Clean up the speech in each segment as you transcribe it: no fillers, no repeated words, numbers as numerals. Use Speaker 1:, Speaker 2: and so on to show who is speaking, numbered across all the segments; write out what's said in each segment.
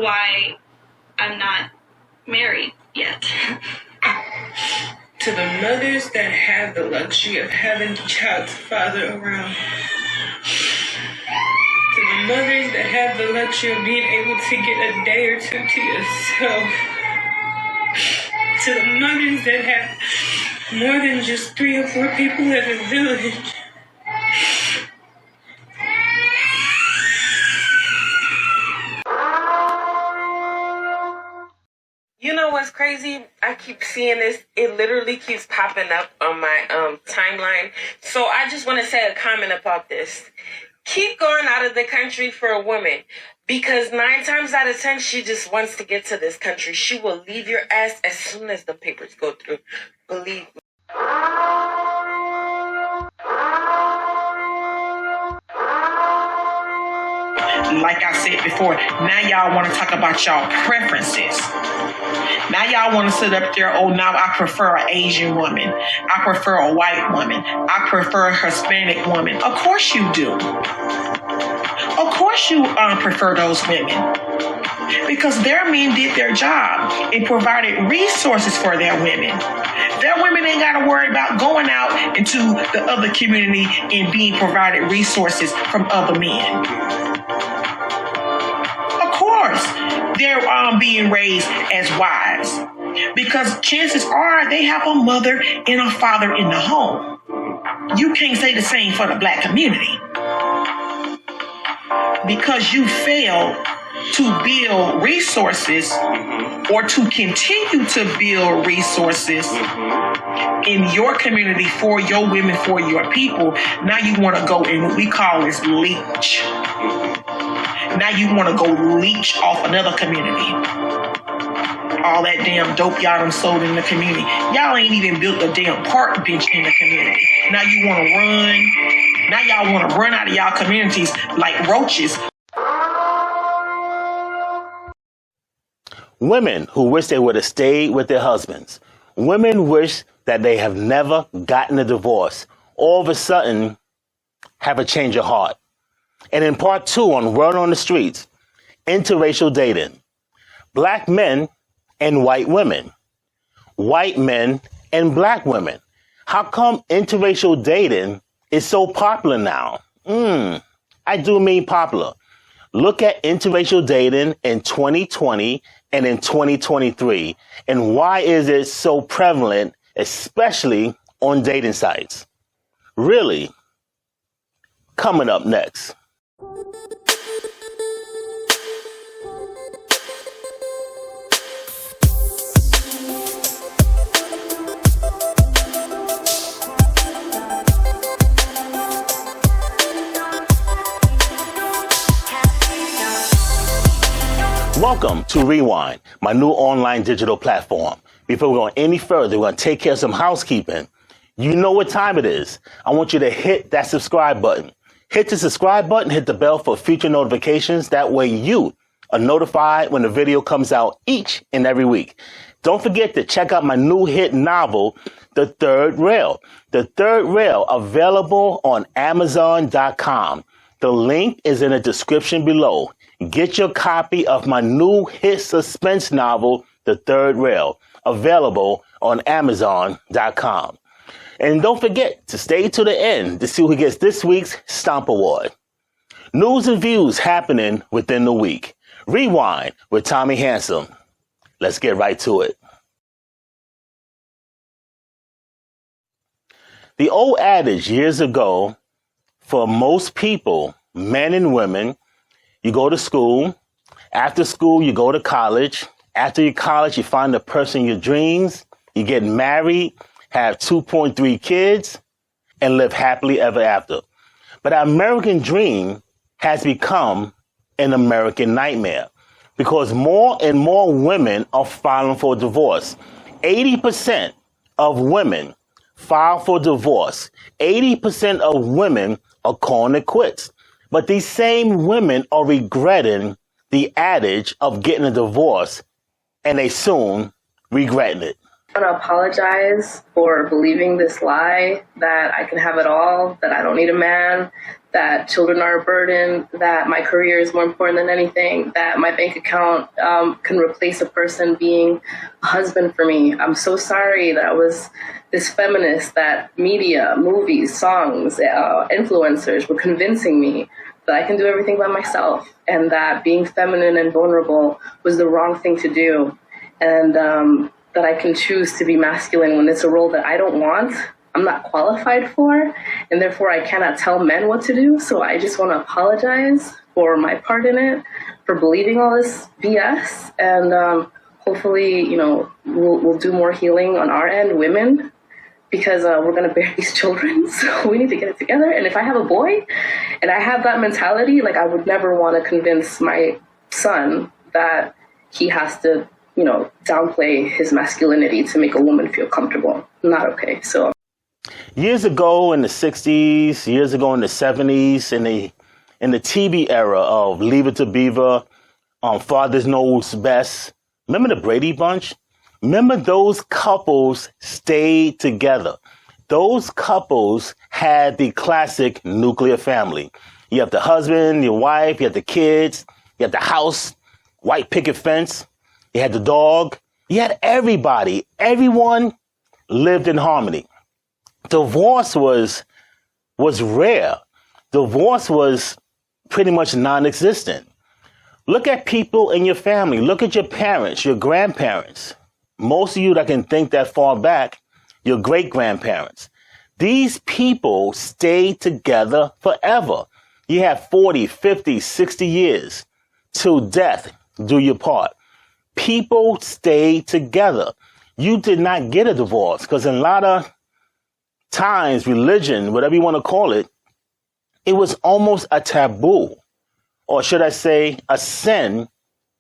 Speaker 1: why I'm not married yet.
Speaker 2: To the mothers that have the luxury of having the child's father around. To the mothers that have the luxury of being able to get a day or two to yourself. To the mothers that have more than just 3 or 4 people as a village.
Speaker 3: You know what's crazy? I keep seeing this. It literally keeps popping up on my timeline. So I just want to say a comment about this. Keep going out of the country for a woman, because 9 times out of 10, she just wants to get to this country. She will leave your ass as soon as the papers go through. Believe me.
Speaker 4: Like I said before, now y'all want to talk about y'all preferences. Now y'all want to sit up there, oh, now I prefer an Asian woman. I prefer a white woman. I prefer a Hispanic woman. Of course you do. Of course you prefer those women. Because their men did their job and provided resources for their women. Their women ain't got to worry about going out into the other community and being provided resources from other men. Of course, they're being raised as wives, because chances are they have a mother and a father in the home. You can't say the same for the Black community, because you failed to build resources or to continue to build resources in your community for your women, for your people. Now you want to go in what we call is leech. Now you want to go leech off another community. All that damn dope y'all done sold in the community. Y'all ain't even built a damn park bench in the community. Now you want to run. Now y'all want to run out of y'all communities like roaches.
Speaker 5: Women who wish they would have stayed with their husbands. Women wish that they have never gotten a divorce. All of a sudden, have a change of heart. And in part 2 on Word on the Streets, interracial dating. Black men and white women. White men and black women. How come interracial dating is so popular now? I do mean popular. Look at interracial dating in 2020 and in 2023. And why is it so prevalent, especially on dating sites? Really? Coming up next. Welcome to Rewind, my new online digital platform. Before we go any further, we're going to take care of some housekeeping. You know what time it is. I want you to hit that subscribe button. Hit the subscribe button, hit the bell for future notifications. That way you are notified when the video comes out each and every week. Don't forget to check out my new hit novel, The Third Rail. The Third Rail, available on Amazon.com. The link is in the description below. Get your copy of my new hit suspense novel, The Third Rail, available on Amazon.com. And don't forget to stay to the end to see who gets this week's Stomp Award. News and views happening within the week. Rewind with Tommy Handsome. Let's get right to it. The old adage years ago, for most people, men and women, you go to school. After school, you go to college. After your college, you find the person in your dreams. You get married, have 2.3 kids, and live happily ever after. But our American dream has become an American nightmare because more and more women are filing for divorce. 80% of women file for divorce. 80% of women are calling it quits. But these same women are regretting the adage of getting a divorce, and they soon regretting it.
Speaker 6: I want to apologize for believing this lie that I can have it all, that I don't need a man, that children are a burden, that my career is more important than anything, that my bank account can replace a person being a husband for me. I'm so sorry that I was this feminist, that media, movies, songs, influencers were convincing me that I can do everything by myself, and that being feminine and vulnerable was the wrong thing to do, and that I can choose to be masculine when it's a role that I don't want, I'm not qualified for, and therefore I cannot tell men what to do. So I just want to apologize for my part in it, for believing all this BS, and hopefully, we'll do more healing on our end, women, because we're going to bear these children, so we need to get it together. And if I have a boy and I have that mentality, I would never want to convince my son that he has to, downplay his masculinity to make a woman feel comfortable. Not okay. So
Speaker 5: years ago in the 60s, years ago in the 70s, in the TV era of Leave It to Beaver, Fathers Knows Best, remember the Brady Bunch? Remember those couples stayed together. Those couples had the classic nuclear family. You have the husband, your wife, you have the kids, you have the house, white picket fence, you had the dog, you had everybody. Everyone lived in harmony. Divorce was rare. Divorce was pretty much non-existent. Look at people in your family. Look at your parents, your grandparents. Most of you that can think that far back, your great-grandparents. These people stayed together forever. You have 40, 50, 60 years. Till death do your part. People stayed together. You did not get a divorce because in a lot of times, religion, whatever you want to call it, it was almost a taboo, or should I say a sin,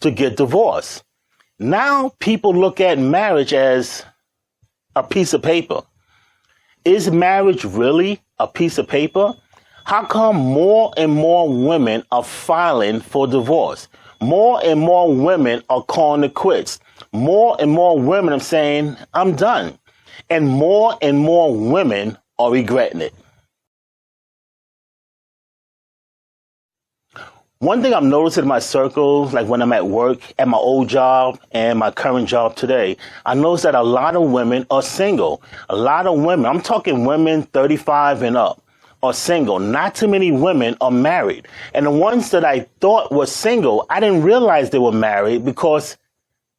Speaker 5: to get divorced. Now people look at marriage as a piece of paper. Is marriage really a piece of paper? How come more and more women are filing for divorce? More and more women are calling it quits. More and more women are saying, I'm done. And more women are regretting it. One thing I've noticed in my circles, like when I'm at work, at my old job and my current job today, I notice that a lot of women are single. A lot of women, I'm talking women 35 and up, are single. Not too many women are married. And the ones that I thought were single, I didn't realize they were married because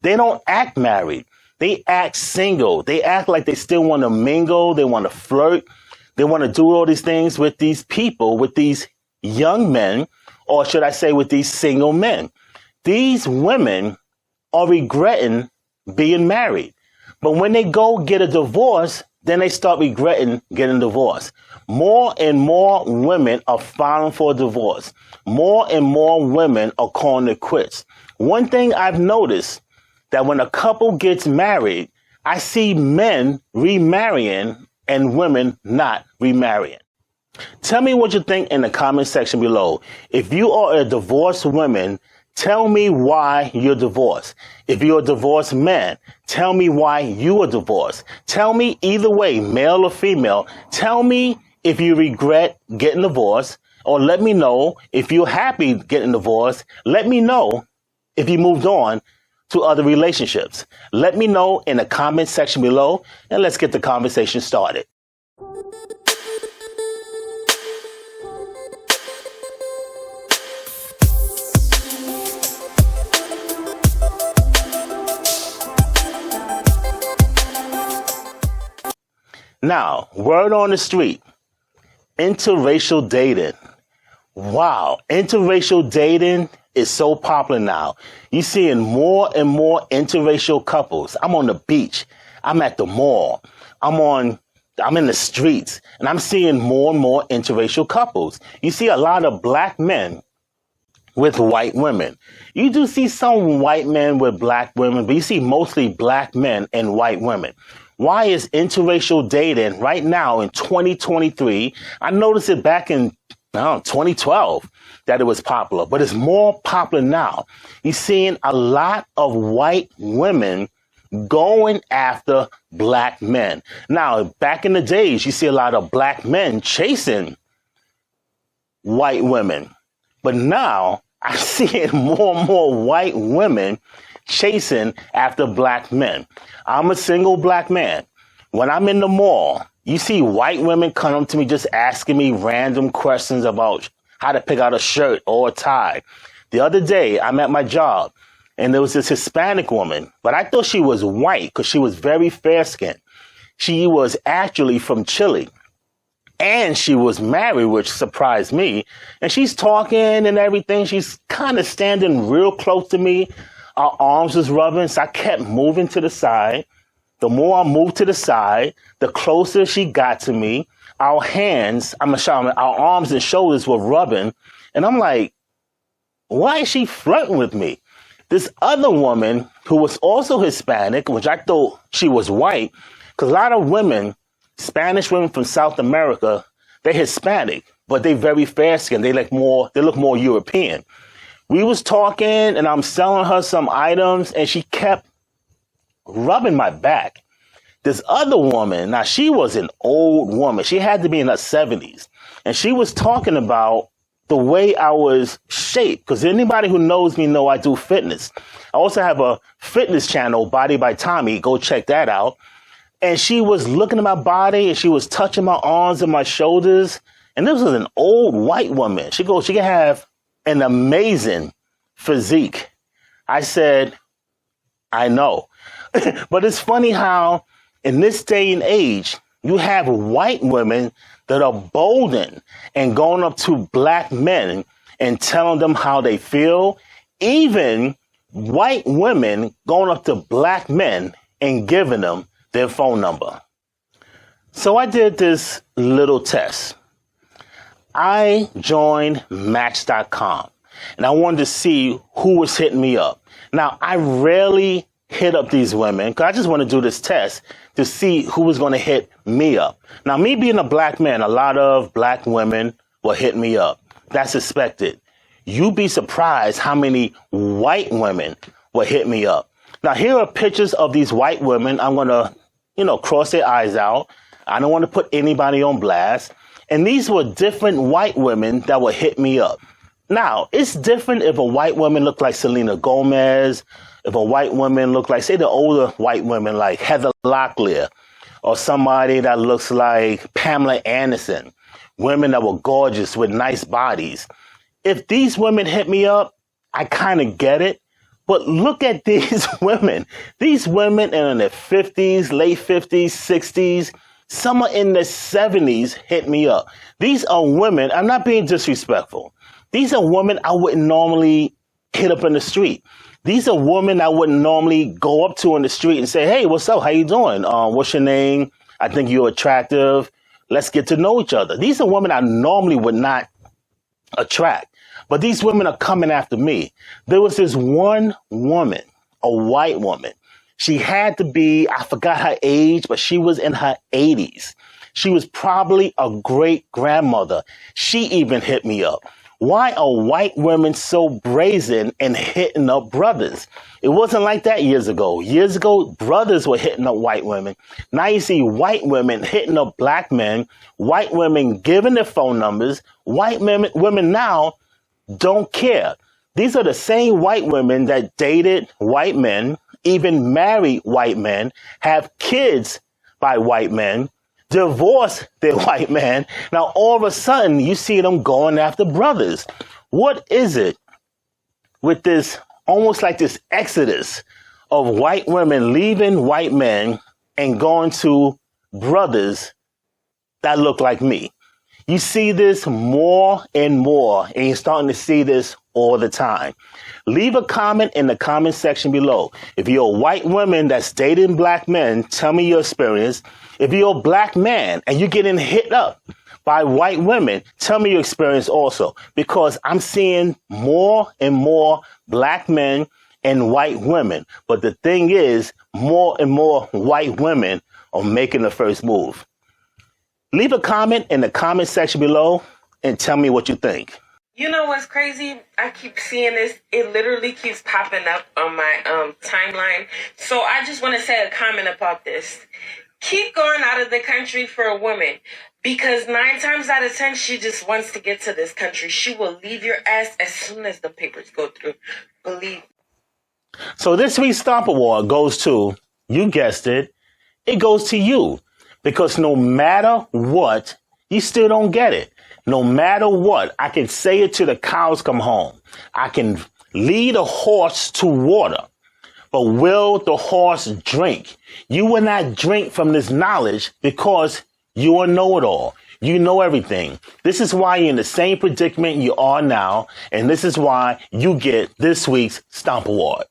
Speaker 5: they don't act married. They act single. They act like they still want to mingle. They want to flirt. They want to do all these things with these people, with these young men, or should I say with these single men. These women are regretting being married. But when they go get a divorce, then they start regretting getting divorced. More and more women are filing for a divorce. More and more women are calling it quits. One thing I've noticed, that when a couple gets married, I see men remarrying and women not remarrying. Tell me what you think in the comment section below. If you are a divorced woman, tell me why you're divorced. If you're a divorced man, tell me why you are divorced. Tell me either way, male or female. Tell me if you regret getting divorced, or let me know if you're happy getting divorced. Let me know if you moved on to other relationships. Let me know in the comment section below, and let's get the conversation started. Now, word on the street, interracial dating. Wow, interracial dating is so popular now. You're seeing more and more interracial couples. I'm on the beach. I'm at the mall. I'm in the streets, and I'm seeing more and more interracial couples. You see a lot of black men with white women. You do see some white men with black women, but you see mostly black men and white women. Why is interracial dating right now in 2023? I noticed it back in 2012 that it was popular, but it's more popular now. You're seeing a lot of white women going after black men. Now, back in the days, you see a lot of black men chasing white women. But now I'm seeing more and more white women chasing after black men. I'm a single black man. When I'm in the mall, you see white women come up to me just asking me random questions about how to pick out a shirt or a tie. The other day, I'm at my job, and there was this Hispanic woman, but I thought she was white because she was very fair-skinned. She was actually from Chile, and she was married, which surprised me. And she's talking and everything. She's kind of standing real close to me. Our arms was rubbing, so I kept moving to the side. The more I moved to the side, the closer she got to me. Our arms and shoulders were rubbing. And I'm like, why is she flirting with me? This other woman who was also Hispanic, which I thought she was white, because a lot of women, Spanish women from South America, they're Hispanic, but they're very fair-skinned. They look more European. We was talking, and I'm selling her some items, and she kept rubbing my back. This other woman, now she was an old woman. She had to be in her 70s, and she was talking about the way I was shaped, because anybody who knows me know I do fitness. I also have a fitness channel, Body by Tommy. Go check that out. And she was looking at my body, and she was touching my arms and my shoulders. And this was an old white woman. She can have an amazing physique. I said, I know. But it's funny how in this day and age, you have white women that are bolden and going up to black men and telling them how they feel. Even white women going up to black men and giving them their phone number. So I did this little test. I joined Match.com, and I wanted to see who was hitting me up. Now, I rarely hit up these women because I just want to do this test to see who was going to hit me up. Now, me being a black man, a lot of black women will hit me up. That's expected. You'd be surprised how many white women will hit me up. Now, here are pictures of these white women. I'm going to, cross their eyes out. I don't want to put anybody on blast. And these were different white women that would hit me up. Now, it's different if a white woman looked like Selena Gomez, if a white woman looked like, say, the older white women like Heather Locklear, or somebody that looks like Pamela Anderson, women that were gorgeous with nice bodies. If these women hit me up, I kind of get it. But look at these women. These women are in their 50s, late 50s, 60s. Some are in their 70s hit me up. These are women. I'm not being disrespectful. These are women I wouldn't normally hit up in the street. These are women I wouldn't normally go up to in the street and say, hey, what's up? How you doing? What's your name? I think you're attractive. Let's get to know each other. These are women I normally would not attract. But these women are coming after me. There was this one woman, a white woman. She had to be, I forgot her age, but she was in her 80s. She was probably a great grandmother. She even hit me up. Why are white women so brazen and hitting up brothers? It wasn't like that years ago. Years ago, brothers were hitting up white women. Now you see white women hitting up black men, white women giving their phone numbers. White women now don't care. These are the same white women that dated white men, even married white men, have kids by white men, divorce their white man. Now, all of a sudden, you see them going after brothers. What is it with this, almost like this exodus of white women leaving white men and going to brothers that look like me? You see this more and more, and you're starting to see this all the time. Leave a comment in the comment section below. If you're a white woman that's dating black men, tell me your experience. If you're a black man and you're getting hit up by white women, tell me your experience also. Because I'm seeing more and more black men and white women. But the thing is, more and more white women are making the first move. Leave a comment in the comment section below and tell me what you think.
Speaker 3: You know what's crazy? I keep seeing this. It literally keeps popping up on my timeline. So I just want to say a comment about this. keep going out of the country for a woman, because 9 times out of 10, she just wants to get to this country. She will leave your ass as soon as the papers go through. Believe.
Speaker 5: So this week's Stomp Award goes to, you guessed it, it goes to you. Because no matter what, you still don't get it. No matter what, I can say it till the cows come home. I can lead a horse to water. But will the horse drink? You will not drink from this knowledge because you are know-it-all. You know everything. This is why you're in the same predicament you are now. And this is why you get this week's Stomp Award.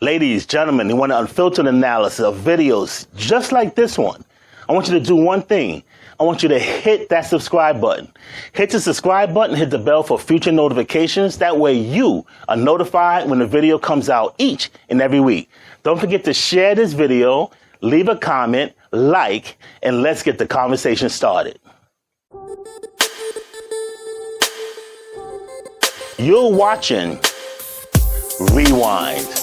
Speaker 5: Ladies, gentlemen, you want an unfiltered analysis of videos just like this one. I want you to do one thing. I want you to hit that subscribe button. Hit the subscribe button, hit the bell for future notifications. That way you are notified when the video comes out each and every week. Don't forget to share this video, leave a comment, like, and let's get the conversation started. You're watching Rewind.